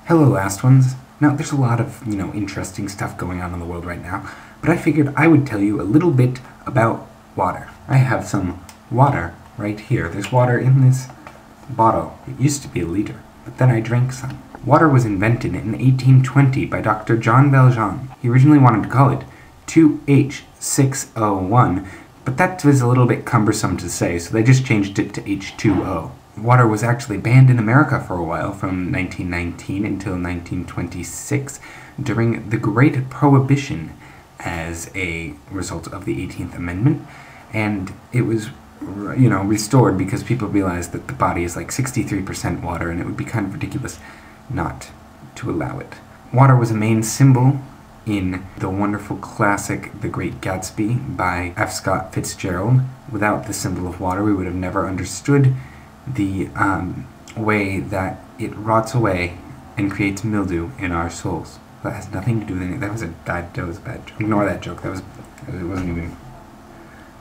Hello, last ones. Now, there's a lot of, interesting stuff going on in the world right now, but I figured I would tell you a little bit about water. I have some water right here. There's water in this bottle. It used to be a liter, but then I drank some. Water was invented in 1820 by Dr. Jean Valjean. He originally wanted to call it 2H6O1, but that was a little bit cumbersome to say, so they just changed it to H2O. Water was actually banned in America for a while, from 1919 until 1926, during the Great Prohibition as a result of the 18th Amendment, and it was, restored because people realized that the body is like 63% water, and it would be kind of ridiculous not to allow it. Water was a main symbol in the wonderful classic The Great Gatsby by F. Scott Fitzgerald. Without the symbol of water, we would have never understood the way that it rots away and creates mildew in our souls. That has nothing to do with anything. That was a bad joke. Ignore that joke. It wasn't even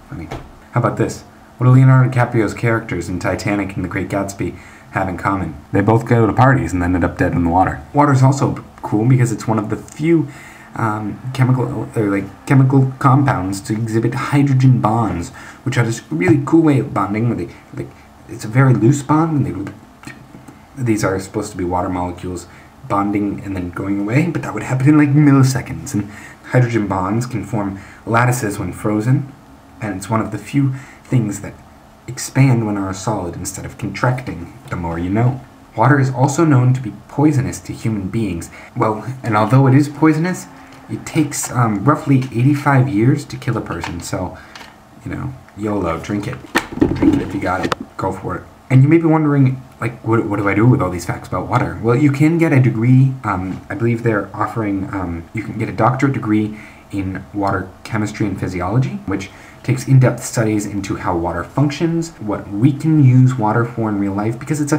funny. How about this? What do Leonardo DiCaprio's characters in Titanic and The Great Gatsby have in common? They both go to parties and ended up dead in the water. Water is also cool because it's one of the few chemical compounds to exhibit hydrogen bonds, which are this really cool way of bonding where it's a very loose bond, and these are supposed to be water molecules bonding and then going away, but that would happen in like milliseconds. And hydrogen bonds can form lattices when frozen, and it's one of the few things that expand when are a solid instead of contracting, the more you know. Water is also known to be poisonous to human beings. Well, and although it is poisonous, it takes roughly 85 years to kill a person, so, YOLO, drink it. Drink it if you got it. Go for it. And you may be wondering, what do I do with all these facts about water? Well, you can get a degree. I believe they're offering, you can get a doctorate degree in water chemistry and physiology, which takes in-depth studies into how water functions, what we can use water for in real life, because it's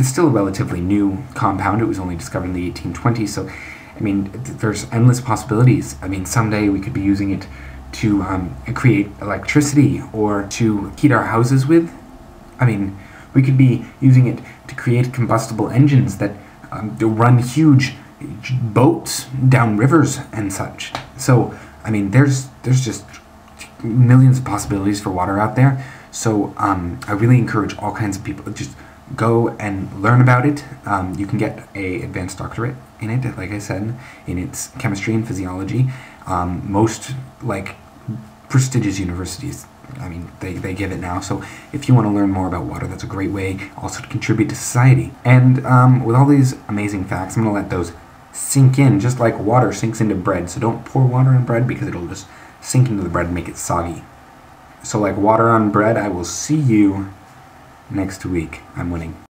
still a relatively new compound. It was only discovered in the 1820s, so, there's endless possibilities. Someday we could be using it to create electricity or to heat our houses with. We could be using it to create combustible engines that run huge boats down rivers and such. So, there's just millions of possibilities for water out there. So, I really encourage all kinds of people to just go and learn about it. You can get an advanced doctorate in it, like I said, in its chemistry and physiology. Most, prestigious universities, they give it now. So if you want to learn more about water, that's a great way also to contribute to society. And with all these amazing facts, I'm going to let those sink in, just like water sinks into bread. So don't pour water in bread because it'll just sink into the bread and make it soggy. So like water on bread, I will see you next week. I'm winning.